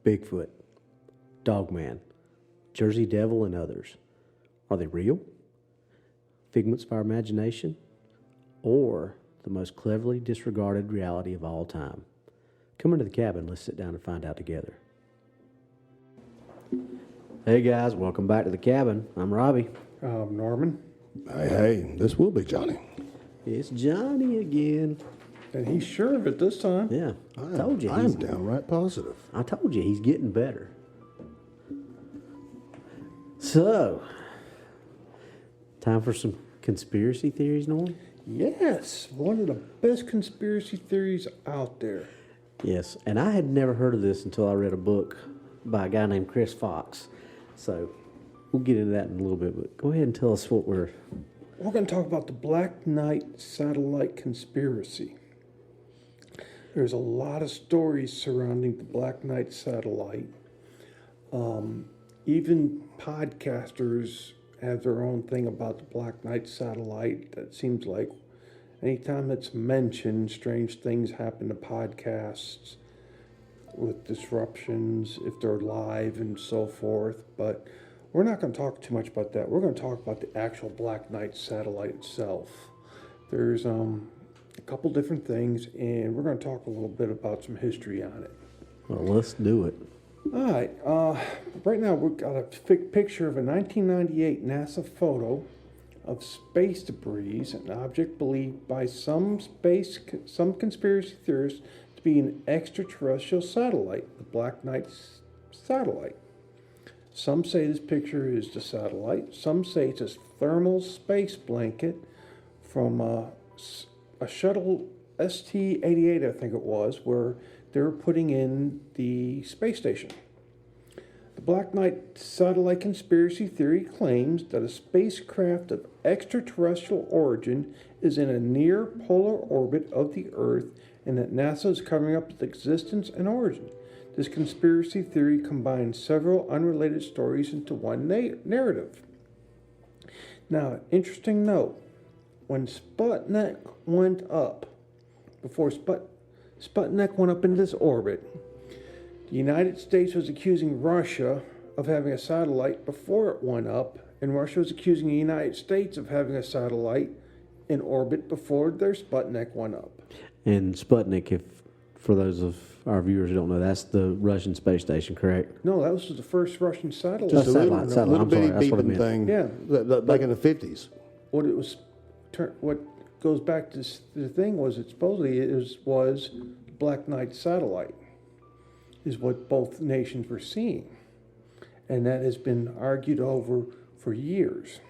Bigfoot, Dogman, Jersey Devil, and others. Are they real? Figments of our imagination? Or the most cleverly disregarded reality of all time? Come into the cabin. Let's sit down and find out together. Hey guys, welcome back to the cabin. I'm Robbie. Norman. Hey, this will be Johnny. It's Johnny again. And he's sure of it this time. Yeah, I told you. I'm downright positive. I told you he's getting better. So, time for some conspiracy theories, Norm? Yes, one of the best conspiracy theories out there. Yes, and I had never heard of this until I read a book by a guy named Chris Fox. So, we'll get into that in a little bit, but go ahead and tell us what we're... We're going to talk about the Black Knight Satellite conspiracy. There's a lot of stories surrounding the Black Knight Satellite. Even podcasters have their own thing about the Black Knight Satellite. That seems like anytime it's mentioned, strange things happen to podcasts with disruptions if they're live and so forth. But we're not going to talk too much about that. We're going to talk about the actual Black Knight Satellite itself. There's a couple different things, and we're going to talk a little bit about some history on it. Well, let's do it. All right. Right now, we've got a picture of a 1998 NASA photo of space debris, an object believed by some conspiracy theorists to be an extraterrestrial satellite, the Black Knight Satellite. Some say this picture is the satellite. Some say it's a thermal space blanket from a shuttle ST-88, I think it was, where they were putting in the space station. The Black Knight Satellite conspiracy theory claims that a spacecraft of extraterrestrial origin is in a near polar orbit of the Earth and that NASA is covering up its existence and origin. This conspiracy theory combines several unrelated stories into one narrative. Now, interesting note, when Sputnik went up, before Sputnik went up into this orbit, the United States was accusing Russia of having a satellite before it went up, and Russia was accusing the United States of having a satellite in orbit before their Sputnik went up. And Sputnik, for those of our viewers who don't know, that's the Russian space station, correct? No, that was the first Russian satellite. Just a little, satellite. little I'm sorry, bitty that's what I beeping meant. thing. Yeah. Back in the 50s. What goes back to the thing was it supposedly was Black Knight Satellite is what both nations were seeing, and that has been argued over for years.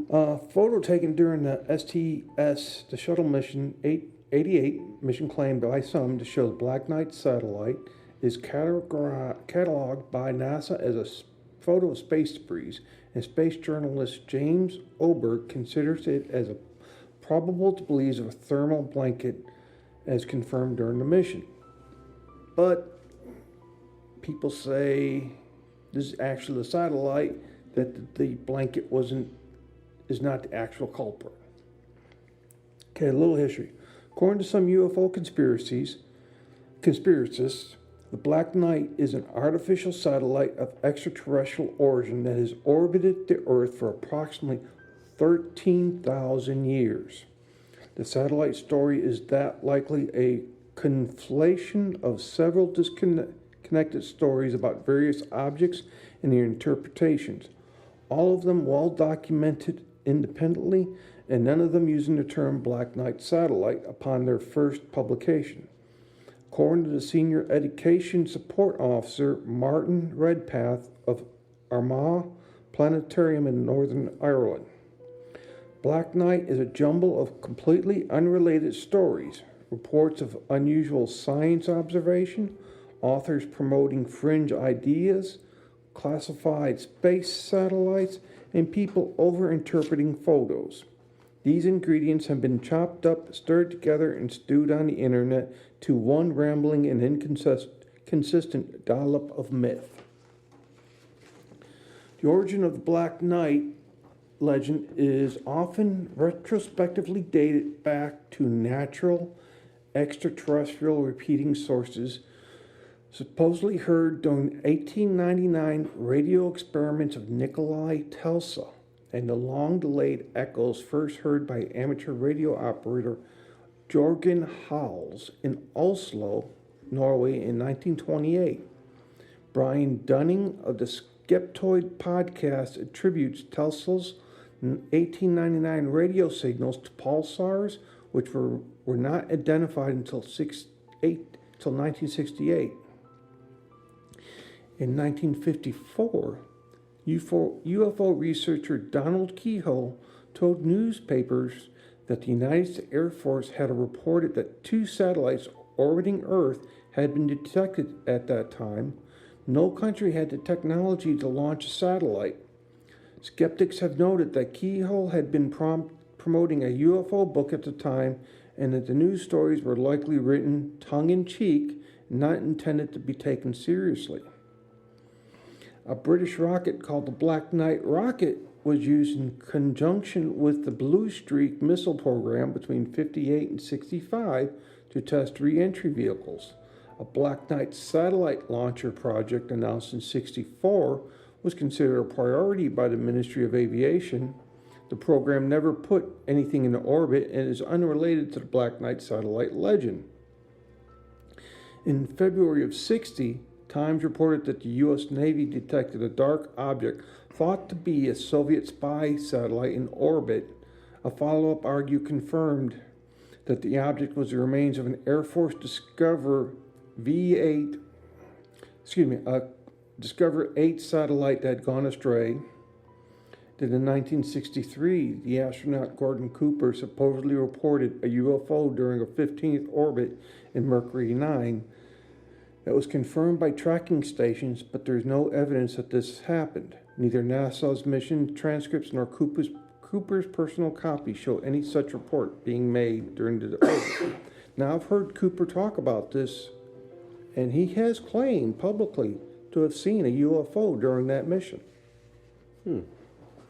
Photo taken during the STS, the shuttle mission 88 mission claimed by some to show the Black Knight Satellite is cataloged by NASA as a photo of space debris, and space journalist James Oberg considers it as a probable to believe of a thermal blanket as confirmed during the mission. But people say this is actually the satellite, that the blanket is not the actual culprit. Okay, a little history. According to some UFO conspiracists, the Black Knight is an artificial satellite of extraterrestrial origin that has orbited the Earth for approximately 13,000 years. The satellite story is that likely a conflation of several disconnected stories about various objects and their interpretations, all of them well documented independently, and none of them using the term Black Knight Satellite upon their first publication. According to the Senior Education Support Officer Martin Redpath of Armagh Planetarium in Northern Ireland, Black Knight is a jumble of completely unrelated stories, reports of unusual science observation, authors promoting fringe ideas, classified space satellites, and people over-interpreting photos. These ingredients have been chopped up, stirred together, and stewed on the internet to one rambling and inconsistent dollop of myth. The origin of the Black Knight legend is often retrospectively dated back to natural extraterrestrial repeating sources supposedly heard during 1899 radio experiments of Nikolai Tesla, and the long-delayed echoes first heard by amateur radio operator Jorgen Hals in Oslo, Norway in 1928. Brian Dunning of the Skeptoid podcast attributes Tesla's 1899 radio signals to pulsars, which were not identified until 1968. In 1954, UFO researcher Donald Keyhoe told newspapers that the United States Air Force had reported that 2 satellites orbiting Earth had been detected at that time. No country had the technology to launch a satellite. Skeptics have noted that Keyhoe had been promoting a UFO book at the time, and that the news stories were likely written tongue-in-cheek and not intended to be taken seriously. A British rocket called the Black Knight rocket was used in conjunction with the Blue Streak missile program between 58 and 65 to test re-entry vehicles. A Black Knight Satellite launcher project announced in 64 was considered a priority by the Ministry of Aviation. The program never put anything into orbit and is unrelated to the Black Knight Satellite legend. In February of 60, Times reported that the U.S. Navy detected a dark object thought to be a Soviet spy satellite in orbit. A follow-up article confirmed that the object was the remains of an Air Force Discover 8 satellite that had gone astray. Then in 1963, the astronaut Gordon Cooper supposedly reported a UFO during a 15th orbit in Mercury 9. That was confirmed by tracking stations, but there is no evidence that this happened. Neither NASA's mission transcripts nor Cooper's personal copy show any such report being made during the orbit. Now, I've heard Cooper talk about this, and he has claimed publicly to have seen a UFO during that mission.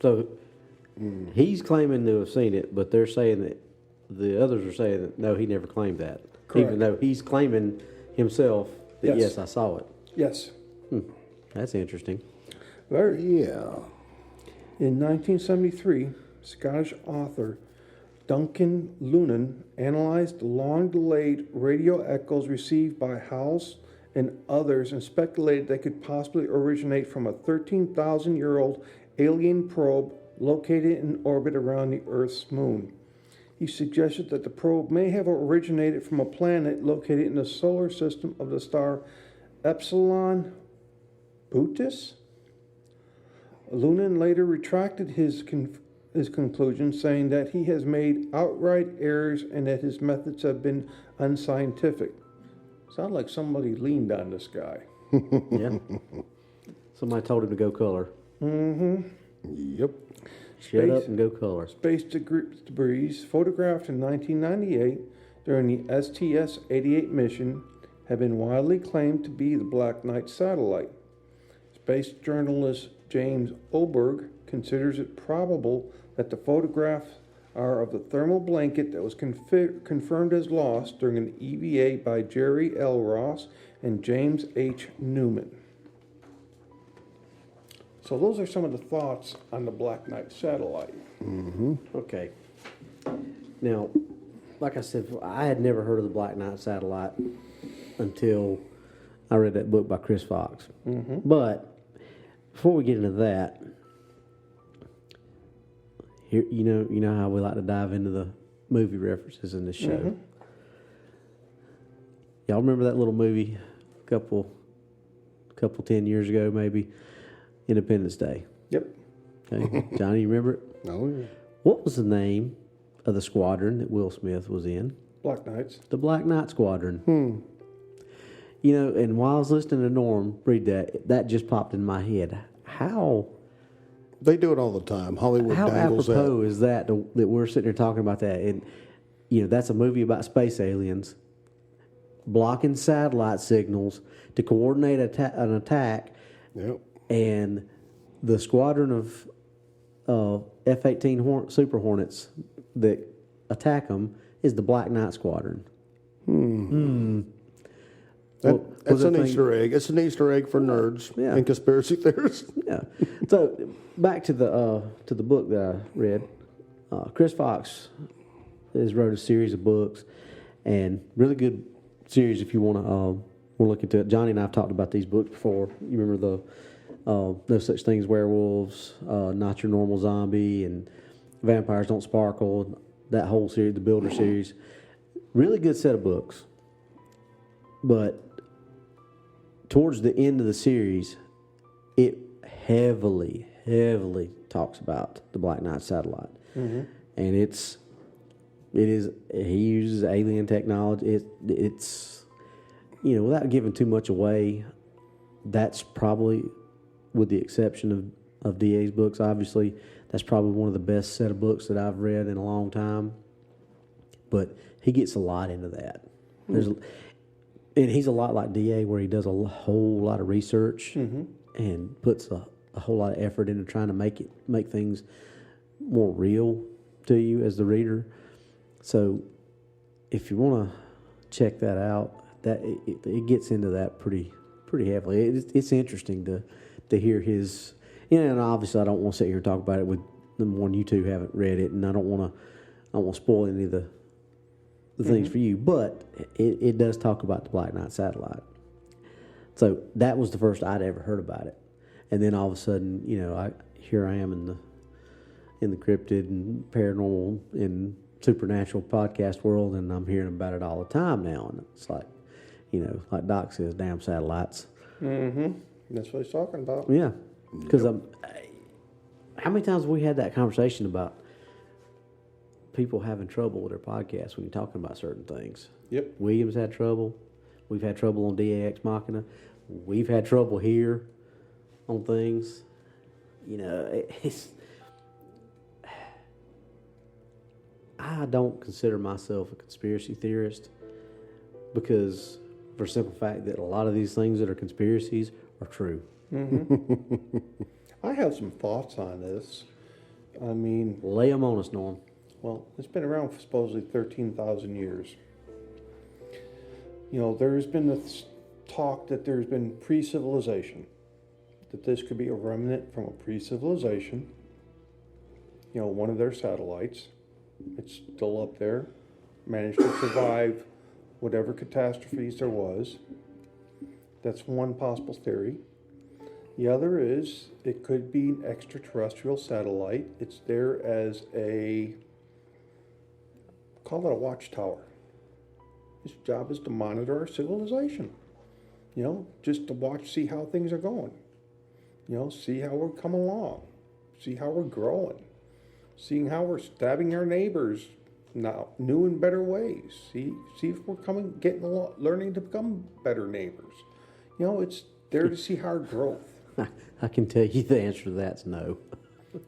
So he's claiming to have seen it, but they're saying that the others are saying that no, he never claimed that. Correct. Even though he's claiming himself that yes, I saw it. Yes. That's interesting. Yeah. In 1973, Scottish author Duncan Lunan analyzed the long-delayed radio echoes received by Hals and others and speculated they could possibly originate from a 13,000-year-old alien probe located in orbit around the Earth's moon. He suggested that the probe may have originated from a planet located in the solar system of the star Epsilon Bootis. Lunan later retracted his conclusion, saying that he has made outright errors and that his methods have been unscientific. Sounds like somebody leaned on this guy. Yeah. Somebody told him to go color. Yep. Shut up and go color. Space debris photographed in 1998 during the STS-88 mission have been widely claimed to be the Black Knight Satellite. Space journalist James Oberg considers it probable that the photographs are of the thermal blanket that was confirmed as lost during an EVA by Jerry L. Ross and James H. Newman. So those are some of the thoughts on the Black Knight Satellite. Okay. Now, like I said, I had never heard of the Black Knight Satellite until I read that book by Chris Fox. But before we get into that, here you know how we like to dive into the movie references in this show. Y'all remember that little movie, couple 10 years ago, maybe, Independence Day? Yep. Okay. Johnny, you remember it? Oh, yeah. What was the name of the squadron that Will Smith was in? Black Knights. The Black Knight Squadron. You know, and while I was listening to Norm read that just popped in my head. How They do it all the time. Hollywood dangles apropos that. is that we're sitting here talking about that? And, you know, that's a movie about space aliens blocking satellite signals to coordinate an attack. Yep. And the squadron of F-18 Super Hornets that attack them is the Black Knight Squadron. That's an Easter egg. It's an Easter egg for nerds and conspiracy theorists. Yeah. So back to the book that I read. Chris Fox has wrote a series of books, and really good series if you want to look into it. Johnny and I have talked about these books before. You remember the No Such Thing as Werewolves, Not Your Normal Zombie, and Vampires Don't Sparkle. That whole series, the Builder series, really good set of books. But towards the end of the series, it heavily talks about the Black Knight Satellite, and he uses alien technology. It's without giving too much away, that's probably, with the exception of DA's books, obviously, that's probably one of the best set of books that I've read in a long time. But he gets a lot into that. And he's a lot like DA, where he does a whole lot of research and puts a whole lot of effort into trying to make things more real to you as the reader. So if you want to check that out, that it gets into that pretty heavily. It's interesting to hear his. And obviously, I don't want to sit here and talk about it with the one you two haven't read it, and I don't want to spoil any of the things for you. But it does talk about the Black Knight Satellite. So that was the first I'd ever heard about it, and then all of a sudden, here I am in the cryptid and paranormal and supernatural podcast world, and I'm hearing about it all the time now, and it's like, like Doc says, damn satellites. That's what he's talking about. Yeah. Because how many times have we had that conversation about people having trouble with their podcasts when you're talking about certain things? Yep. Williams had trouble. We've had trouble on DAX Machina. We've had trouble here on things. I don't consider myself a conspiracy theorist because, for the simple fact that a lot of these things that are conspiracies are true. I have some thoughts on this. I mean, lay them on us, Norm. Well, it's been around for supposedly 13,000 years. There's been this talk that there's been pre-civilization, that this could be a remnant from a pre-civilization. One of their satellites, it's still up there, managed to survive whatever catastrophes there was. That's one possible theory. The other is it could be an extraterrestrial satellite. It's there as call it a watchtower. Its job is to monitor our civilization. Just to watch, see how things are going. See how we're coming along. See how we're growing. Seeing how we're stabbing our neighbors now, new and better ways. See if we're learning to become better neighbors. It's there to see our growth. I can tell you the answer to that's no.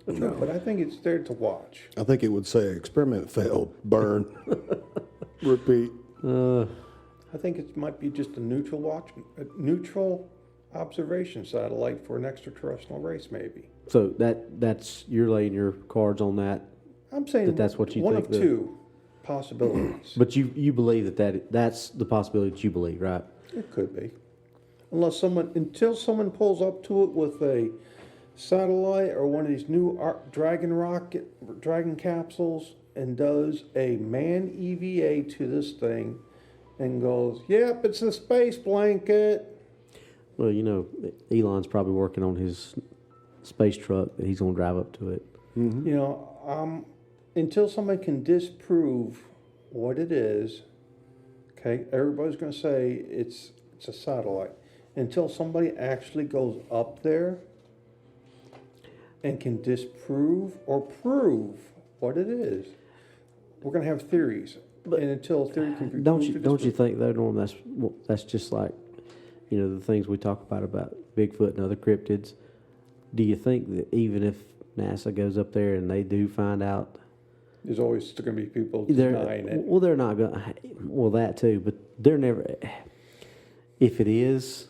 No, but I think it's there to watch. I think it would say experiment failed, burn, repeat. I think it might be just a neutral observation satellite for an extraterrestrial race, maybe. So that's you're laying your cards on that. I'm saying that's what you one think. One of two possibilities. But you believe that's the possibility that you believe, right? It could be. Until someone pulls up to it with a satellite or one of these new Dragon capsules and does a man EVA to this thing and goes, yep, it's a space blanket. Well, Elon's probably working on his space truck that he's going to drive up to it. Until someone can disprove what it is, okay, everybody's going to say it's a satellite. Until somebody actually goes up there and can disprove or prove what it is, we're going to have theories. And until theory can be proved, don't you think though, Norm? That's just like the things we talk about Bigfoot and other cryptids. Do you think that even if NASA goes up there and they do find out, there's always still going to be people denying it? Well, they're not going. Well, that too, but they're never. If it is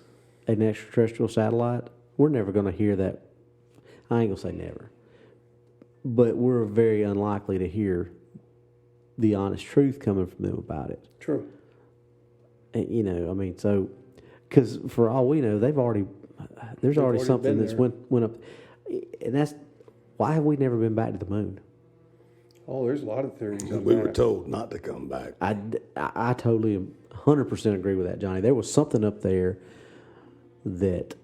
an extraterrestrial satellite, we're never going to hear that. I ain't going to say never, but we're very unlikely to hear the honest truth coming from them about it. True. And, so Because for all we know, there's already something been that's there. went up, and that's why have we never been back to the moon? Oh, there's a lot of theories on We that. were told not to come back. I totally 100% agree with that, Johnny. There was something up there that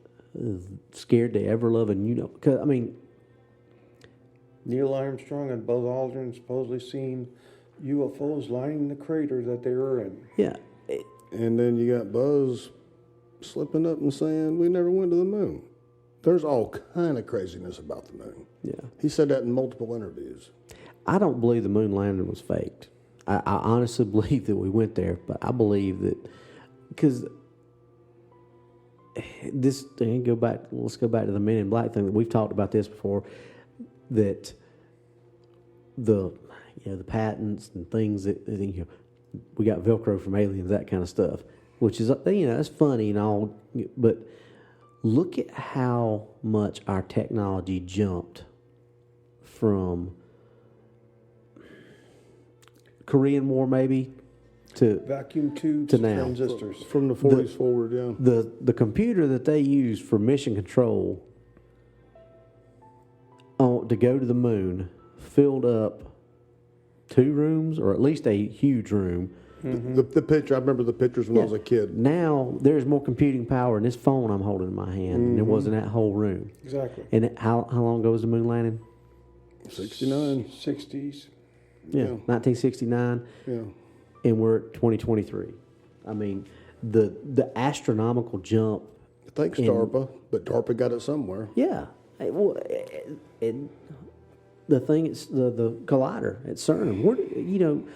scared the ever loving because I mean, Neil Armstrong and Buzz Aldrin supposedly seen UFOs lining the crater that they were in. yeah, And then you got Buzz slipping up and saying, we never went to the moon. There's all kind of craziness about the moon. yeah. He said that in multiple interviews. I don't believe the moon landing was faked. I honestly believe that we went there, but I believe that because this thing let's go back to the Men in Black thing that we've talked about this before. That the patents and things that we got Velcro from aliens, that kind of stuff, which is that's funny and all, but look at how much our technology jumped from Korean War maybe to Vacuum tubes, to now. transistors. From the 40s forward, yeah. the computer that they used for mission control to go to the moon filled up 2 rooms, or at least a huge room. The picture, I remember the pictures when I was a kid. Now there's more computing power in this phone I'm holding in my hand than there was in that whole room. Exactly. And how long ago was the moon landing? 69. 60s. Yeah, 1969. Yeah. And we're at 2023. I mean, the astronomical jump. Thanks, DARPA, but DARPA got it somewhere. Yeah. The thing is the collider at CERN.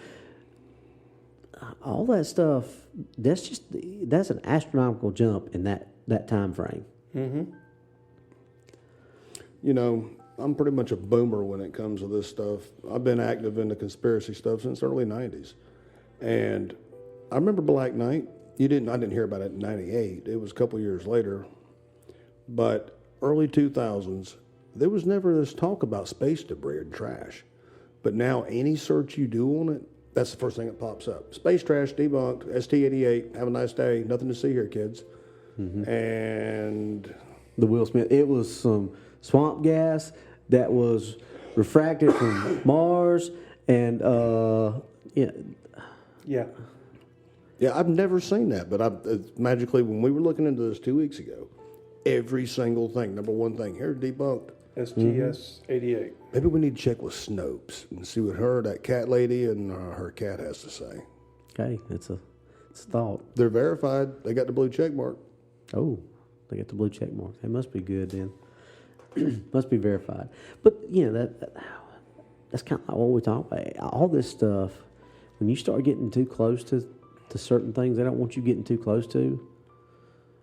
All that stuff. That's an astronomical jump in that time frame. Mm-hmm. I'm pretty much a boomer when it comes to this stuff. I've been active in the conspiracy stuff since the early 90s. And I remember Black Knight. I didn't hear about it in 98. It was a couple years later. But early 2000s, there was never this talk about space debris or trash. But now any search you do on it, that's the first thing that pops up. Space trash debunked, ST-88, have a nice day, nothing to see here, kids. Mm-hmm. And the Will Smith, it was some swamp gas that was refracted from Mars, and Yeah. Yeah, I've never seen that, but magically, when we were looking into this 2 weeks ago, every single thing, number one thing, here debunked. STS-88. Maybe we need to check with Snopes and see what that cat lady and her cat has to say. Okay, it's a thought. They're verified. They got the blue check mark. Oh, they got the blue check mark. They must be good then. Must be verified. But that's kind of like what we talk about. All this stuff, when you start getting too close to certain things they don't want you getting too close to,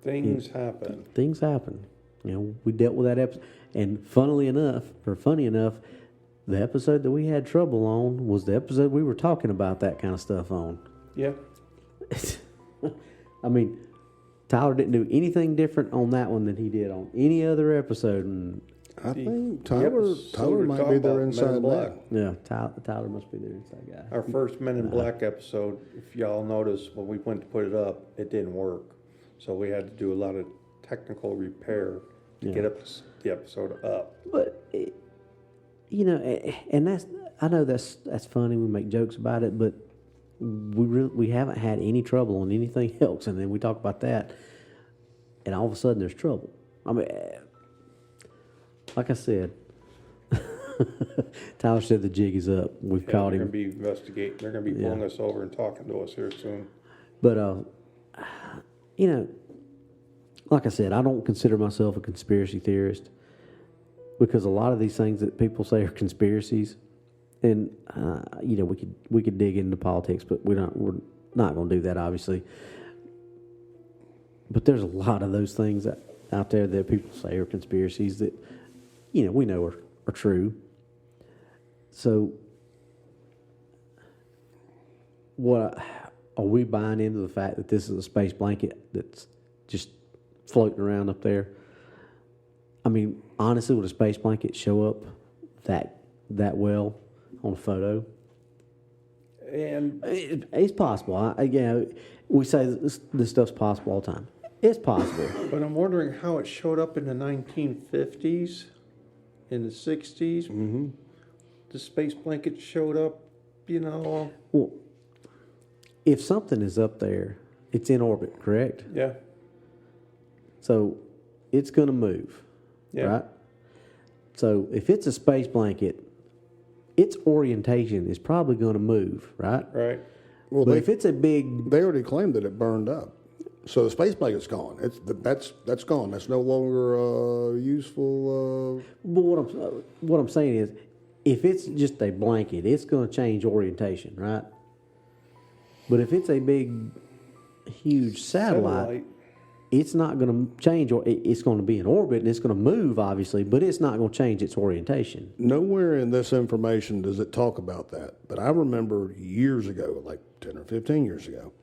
Things happen. Things happen. We dealt with that episode. And funny enough, the episode that we had trouble on was the episode we were talking about that kind of stuff on. Yeah. I mean, Tyler didn't do anything different on that one than he did on any other episode. And I think Tyler might be their inside Black. Yeah, Tyler must be their inside guy. Our first Men in Black episode, if y'all notice, when we went to put it up, it didn't work. So we had to do a lot of technical repair to get the episode up. But, and I know that's funny. We make jokes about it, but we haven't had any trouble on anything else. And then we talk about that, and all of a sudden there's trouble. I mean, like I said, Tyler said the jig is up. We've caught him. They're going to be investigating. They're going to be pulling us over and talking to us here soon. But, like I said, I don't consider myself a conspiracy theorist because a lot of these things that people say are conspiracies, and we could dig into politics, but we're not going to do that, obviously. But there's a lot of those things out there that people say are conspiracies that we know are true. So, are we buying into the fact that this is a space blanket that's just floating around up there? I mean, honestly, would a space blanket show up that well on a photo? And It's possible. We say this stuff's possible all the time. It's possible. But I'm wondering how it showed up in the 1950s, in the 60s. Mm-hmm. The space blanket showed up, you know. Well, if something is up there, it's in orbit, correct? Yeah. So it's going to move, Yeah. right? So if it's a space blanket, its orientation is probably going to move, right? Right. Well, But if it's a big, they already claimed that it burned up. So the space blanket's gone. That's gone. That's no longer useful. but what I'm saying is, if it's just a blanket, it's going to change orientation, right? But if it's a big, huge satellite. It's not going to change, or it's going to be in orbit and it's going to move, obviously, but it's not going to change its orientation. Nowhere in this information does it talk about that. But I remember years ago, like 10 or 15 years ago,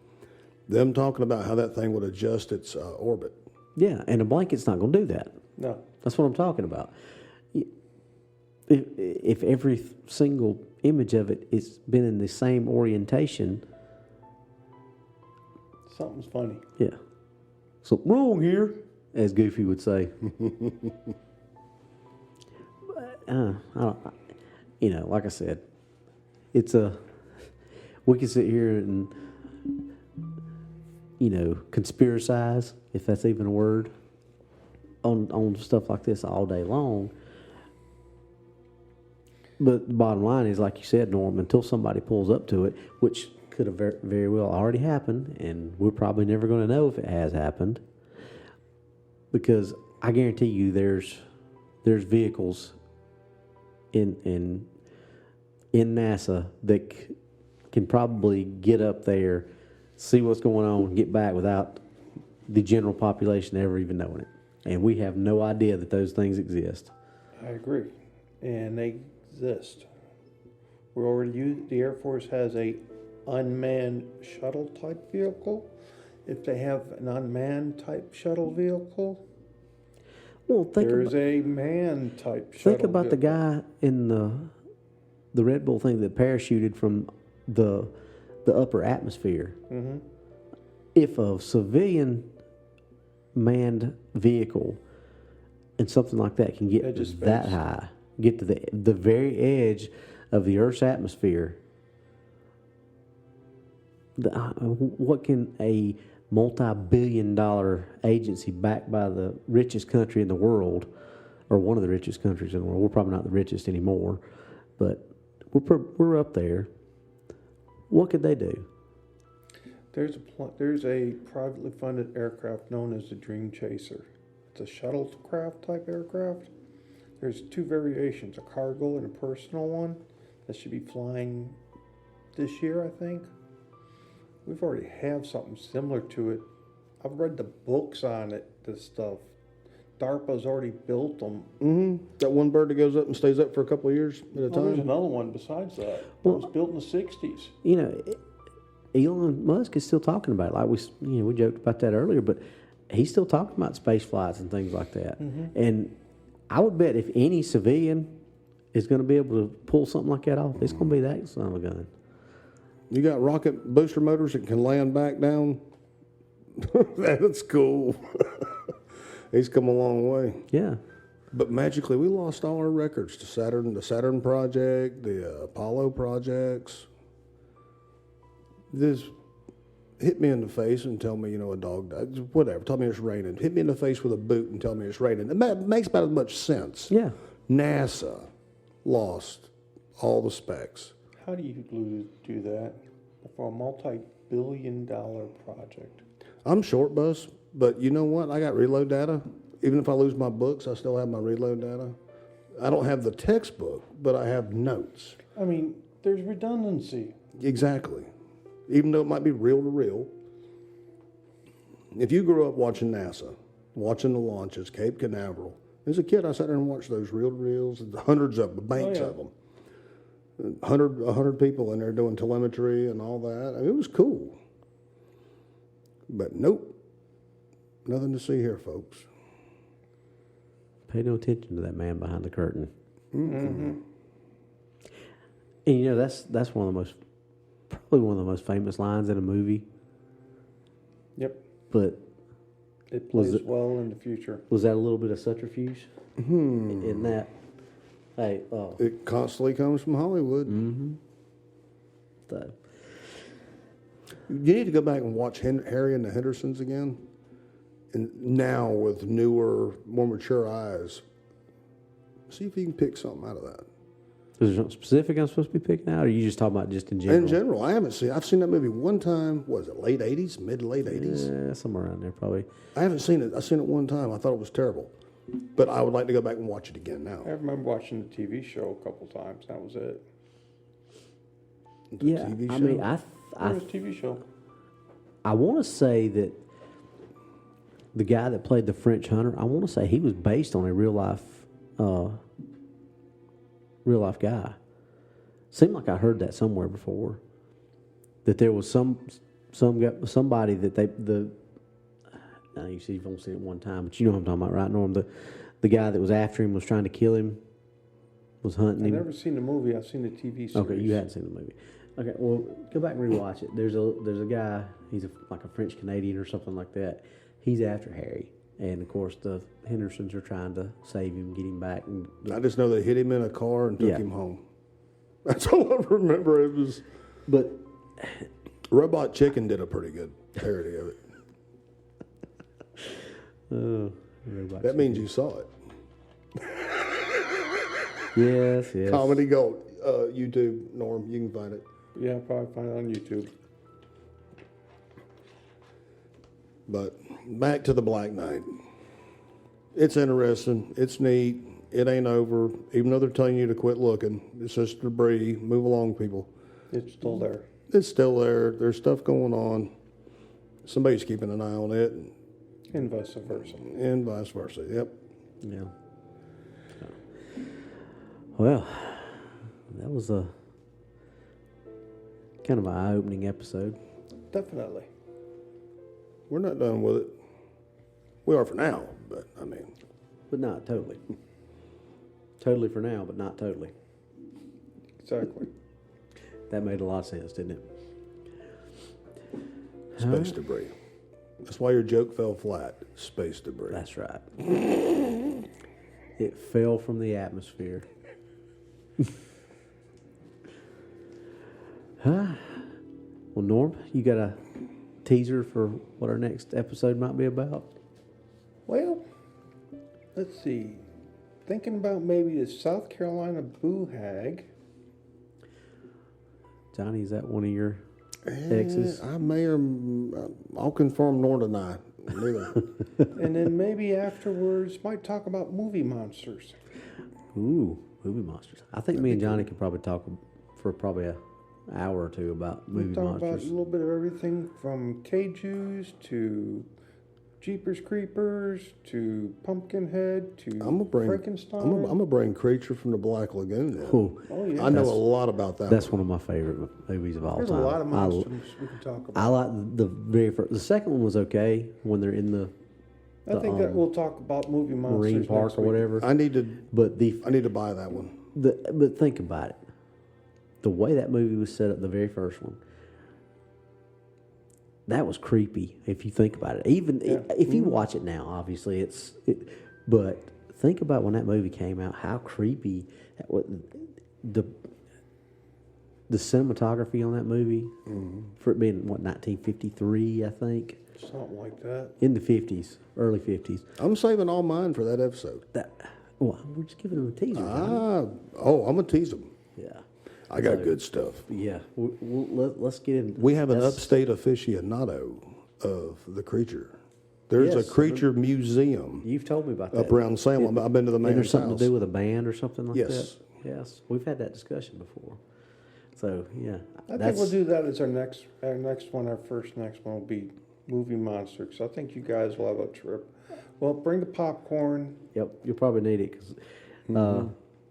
them talking about how that thing would adjust its orbit. Yeah, and a blanket's not going to do that. No. That's what I'm talking about. If every single image of it has been in the same orientation, Something's funny. yeah. Something wrong here, as Goofy would say. I don't, like I said, we can sit here and, conspiracize, if that's even a word, on stuff like this all day long. But the bottom line is, like you said, Norm, until somebody pulls up to it, which could have very well already happened, and we're probably never going to know if it has happened, because I guarantee you there's vehicles in NASA that can probably get up there, see what's going on, and get back without the general population ever even knowing it. And we have no idea that those things exist. I agree. And they exist. We're already the Air Force has a unmanned shuttle type vehicle. If they have an unmanned type shuttle vehicle, Well, there's a man type shuttle think about the vehicle. guy in the Red Bull thing that parachuted from the upper atmosphere. Mm-hmm. If a civilian manned vehicle and something like that can get Edge of that space. high, get to the very edge of the Earth's atmosphere, what can a multi-billion-dollar agency backed by the richest country in the world, or one of the richest countries in the world? We're probably not the richest anymore, but we're up there. What could they do? There's a privately funded aircraft known as the Dream Chaser. It's a shuttlecraft type aircraft. There's two variations, a cargo and a personal one, that should be flying this year, I think. We've already have something similar to it. I've read the books on it, this stuff. DARPA's already built them. Mm-hmm. That one bird that goes up and stays up for a couple of years at a Oh, time. there's another one besides that. Well, It was built in the 60s. Elon Musk is still talking about it. Like we joked about that earlier, but he's still talking about space flights and things like that. Mm-hmm. And I would bet if any civilian is going to be able to pull something like that off, it's going to be that son of a gun. You got rocket booster motors that can land back down. That's cool. He's come a long way. Yeah. But magically, we lost all our records to Saturn, the Saturn project, the Apollo projects. This hit me in the face and tell me, a dog died. Whatever. Tell me it's raining. Hit me in the face with a boot and tell me it's raining. It makes about as much sense. Yeah. NASA lost all the specs. How do you do that for a multi-billion-dollar project? I'm short bus, but you know what? I got reload data. Even if I lose my books, I still have my reload data. I don't have the textbook, but I have notes. I mean, there's redundancy. Exactly. Even though it might be reel to reel. If you grew up watching NASA, watching the launches, Cape Canaveral, as a kid, I sat there and watched those reel to reels, hundreds of them, banks of them. 100 people in there doing telemetry and all that. I mean, it was cool. But nope, nothing to see here, folks. Pay no attention to that man behind the curtain. Mm-hmm. And that's probably one of the most famous lines in a movie. Yep. But It Was plays it- well in the future. Was that a little bit of subterfuge in that? Hey, It constantly comes from Hollywood. so, You need to go back and watch Harry and the Hendersons again, and now with newer, more mature eyes. See if you can pick something out of that. is there something specific I'm supposed to be picking out, or are you just talking about just in general? In general, I've seen that movie one time. Was it late '80s, mid to late '80s? Yeah, somewhere around there probably. I haven't seen it. I've seen it one time. I thought it was terrible, but I would like to go back and watch it again now. I remember watching the TV show a couple times. That was it. The Yeah, TV I show? mean, It was a TV show. I want to say that the guy that played the French hunter, I want to say he was based on a real life guy. Seemed like I heard that somewhere before. That there was somebody that now you see you've only seen it one time, but you know what I'm talking about, right, Norm? The guy that was after him was trying to kill him, was hunting I've him. never seen the movie. I've seen the TV series. Okay, you hadn't seen the movie. Okay, well, go back and rewatch it. There's a guy. He's like a French Canadian or something like that. He's after Harry, and of course the Hendersons are trying to save him, get him back. And I just know they hit him in a car and took Yeah. him home. That's all I remember. It was but Robot Chicken did a pretty good parody of it. That means you saw it. yes. Comedy Gold, YouTube, Norm, you can find it. Yeah, I'll probably find it on YouTube. But back to the Black Knight. It's interesting. It's neat. It ain't over. Even though they're telling you to quit looking, it's just debris. Move along, people. It's still there. It's still there. There's stuff going on. Somebody's keeping an eye on it, And vice versa. and vice versa. Yep. Yeah. Well, that was a kind of an eye-opening episode. Definitely. We're not done with it. We are for now, but I mean, But not totally. Totally for now, but not totally. Exactly. That made a lot of sense, didn't it? space debris. That's why your joke fell flat. Space debris. That's right. It fell from the atmosphere. Huh? Well, Norm, you got a teaser for what our next episode might be about? Well, let's see. Thinking about maybe the South Carolina Boo Hag. Johnny, is that one of your exes? I may or I'll confirm nor deny. Neither. And then maybe afterwards might talk about movie monsters. Ooh, movie monsters. I think me and Johnny could probably talk for probably an hour or two about We'll movie talk about a monsters. little bit of everything from K-Jews to Jeepers Creepers to Pumpkinhead to I'm gonna Frankenstein. I'm gonna bring Creature from the Black Lagoon. In. Ooh, Oh, yeah. I know a lot about that. that's one of my favorite movies of all There's time. a lot of I- monsters we can talk about. I like the very first. The second one was okay when they're in the I think that we'll talk about movie monsters Marine Park next or week. whatever. I need to But I need to buy that one. but think about it. The way that movie was set up, the very first one, that was creepy. If you think about it, even if you watch it now, obviously but think about when that movie came out, how creepy that was. The cinematography on that movie, for it being 1953, I think, Something like that. in the 50s, early 50s. I'm saving all mine for that episode. Well, we're just giving them a teaser. Johnny. I'm gonna tease them. Yeah, I got good stuff. yeah. Let's get in. We have an that's- upstate aficionado of the creature. There's Yes, a creature museum You've told me about that. up around Salem. I've been to the And man's there's something house. to do with a band or something like Yes. that. Yes, we've had that discussion before. So yeah, I think we'll do that as our next one. Our next one will be movie monsters. I think you guys will have a trip. Well, bring the popcorn. Yep, you'll probably need it because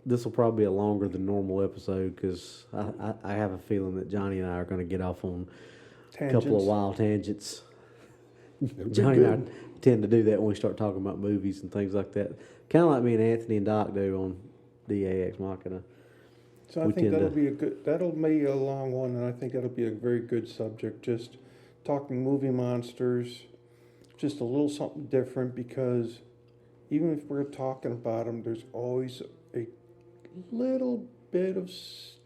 this will probably be a longer than normal episode because I have a feeling that Johnny and I are going to get off on a couple of Tangents. wild tangents. It'd be Johnny and I good. tend to do that when we start talking about movies and things like that. Kind of like me and Anthony and Doc do on DAX Machina. So I We think tend that'll be a long one, and I think that'll be a very good subject. Just talking movie monsters, just a little something different, because even if we're talking about them, there's always a little bit of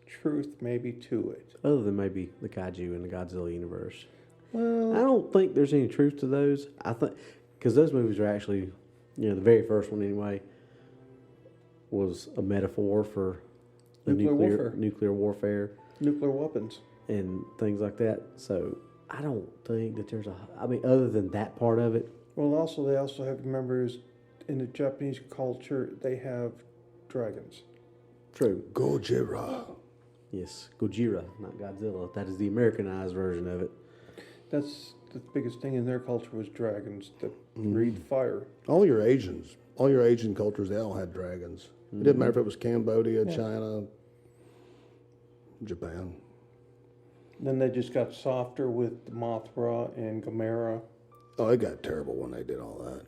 truth maybe to it. Other than maybe the kaiju in the Godzilla universe. Well, I don't think there's any truth to those. I think, because those movies are actually, the very first one anyway, was a metaphor for the nuclear warfare. Nuclear weapons. And things like that. So I don't think that there's other than that part of it. Well, they also have members in the Japanese culture, they have dragons. True. Gojira. Yes, Gojira, not Godzilla. That is the Americanized version of it. That's the biggest thing in their culture was dragons that breathe fire. All your Asian cultures, they all had dragons. It didn't matter if it was Cambodia, China, Japan. Then they just got softer with Mothra and Gamera. Oh, it got terrible when they did all that.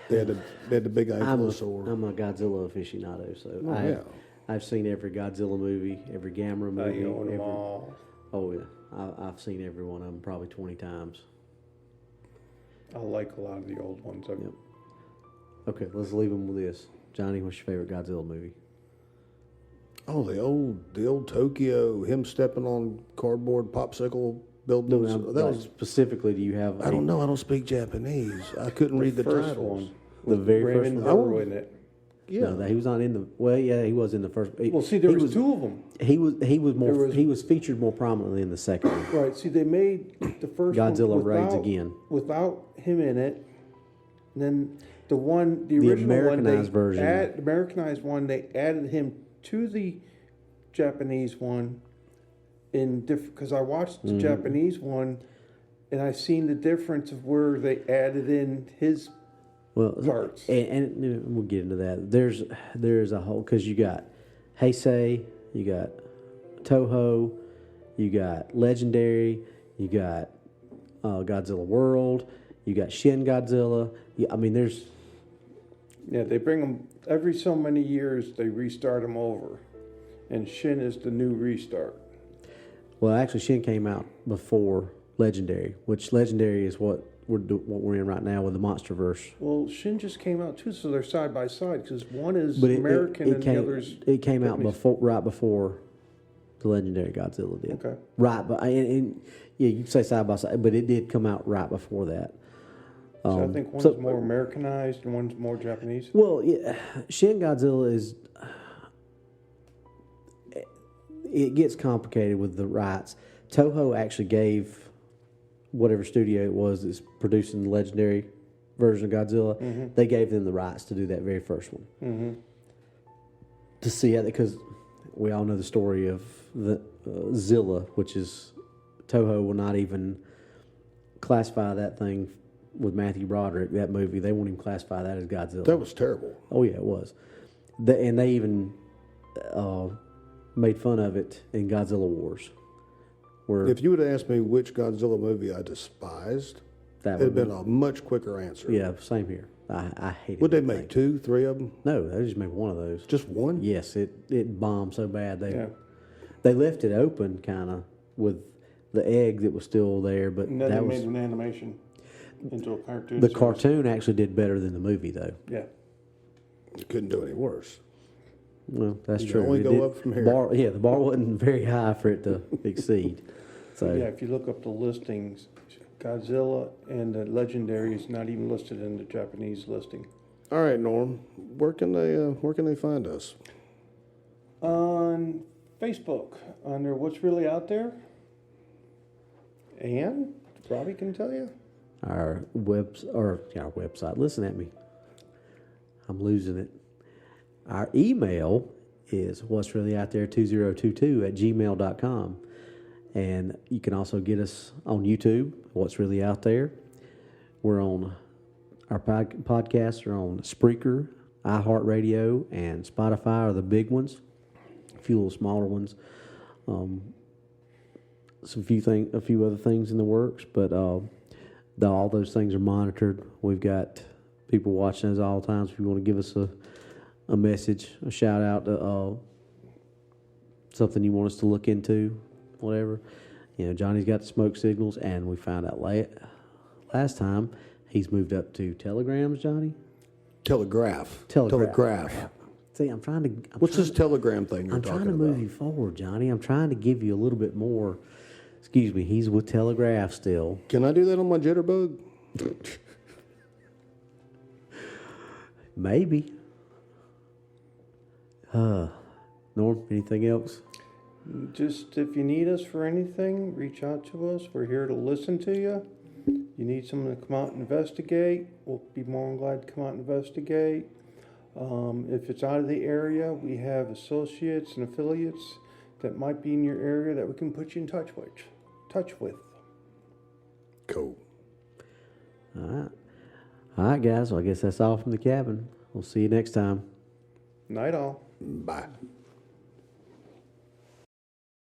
They had the big ankylosaur. I'm a Godzilla aficionado, so I've seen every Godzilla movie, every Gamera movie. I own them all. Oh yeah, I've seen every one of them probably 20 times. I like a lot of the old ones. Yep. Okay, let's leave them with this. Johnny, what's your favorite Godzilla movie? Oh, the old Tokyo, him stepping on cardboard popsicle buildings. Specifically, do you have? I don't know. I don't speak Japanese. I couldn't read the first titles. one. The very first Raymond one. Burrow in it. Yeah, No, he was not in the. Well, yeah, he was in the first. Well, see, there was two of them. He was featured more prominently in the second one. Right. See, they made the first Godzilla one Raids again without him in it. And then the original Americanized version. The Americanized one, they added him to the Japanese one because I watched the Japanese one, and I seen the difference of where they added in his parts. And we'll get into that. There's a whole, because you got Heisei, you got Toho, you got Legendary, you got Godzilla World, you got Shin Godzilla. There's. Yeah, they bring them every so many years. They restart them over, and Shin is the new restart. Well, actually, Shin came out before Legendary, which Legendary is what we're in right now with the MonsterVerse. Well, Shin just came out too, so they're side by side because one is American and the other's. It came out Japanese. right before the Legendary Godzilla did. Okay. Right, but you can say side by side, but it did come out right before that. So I think one's more Americanized and one's more Japanese. Well, yeah, Shin Godzilla is. It gets complicated with the rights. Toho actually gave whatever studio it was that's producing the Legendary version of Godzilla. They gave them the rights to do that very first one. To see it, because we all know the story of the Zilla, which is Toho will not even classify that thing with Matthew Broderick, that movie. They won't even classify that as Godzilla. that was terrible. Oh yeah, it was. And they even made fun of it in Godzilla Wars. Where If you would have asked me which Godzilla movie I despised, that it'd have would been a much quicker answer. Yeah, same here. I hated. Would they that make thing. 2, 3 of them? No, they just made one of those. Just one? Yes, it bombed so bad they left it open kind of with the egg that was still there, but And then that they was made an animation into a cartoon. the series. cartoon actually did better than the movie though. Yeah. You couldn't do any worse. Well, that's You true. can only It go did- up from here. The bar wasn't very high for it to exceed. So Yeah, if you look up the listings, Godzilla and the Legendary is not even listed in the Japanese listing. All right, Norm. Where can they find us? On Facebook, under What's Really Out There. And Robbie can tell you. our website. Listen at me. I'm losing it. Our email is what's really out there 2022 at gmail.com. And you can also get us on YouTube, What's Really Out There. We're on, our podcasts are on Spreaker, iHeartRadio, and Spotify are the big ones. A few little smaller ones. A few other things in the works, but all those things are monitored. We've got people watching us all the time. So if you want to give us a message, a shout out to something you want us to look into, whatever. Johnny's got the smoke signals, and we found out last time, he's moved up to telegrams, Johnny. Telegraph. See, I'm trying to. What's this telegram thing you're I'm talking trying to about? move you forward, Johnny. I'm trying to give you a little bit more. Excuse me. He's with telegraph still. Can I do that on my jitterbug? Maybe. Norm, anything else? Just if you need us for anything, reach out to us. We're here to listen to you. You need someone to come out and investigate, we'll be more than glad to come out and investigate. If it's out of the area, we have associates and affiliates that might be in your area that we can put you in touch with. Cool. All right. All right, guys. Well, I guess that's all from the cabin. We'll see you next time. Night all. Bye.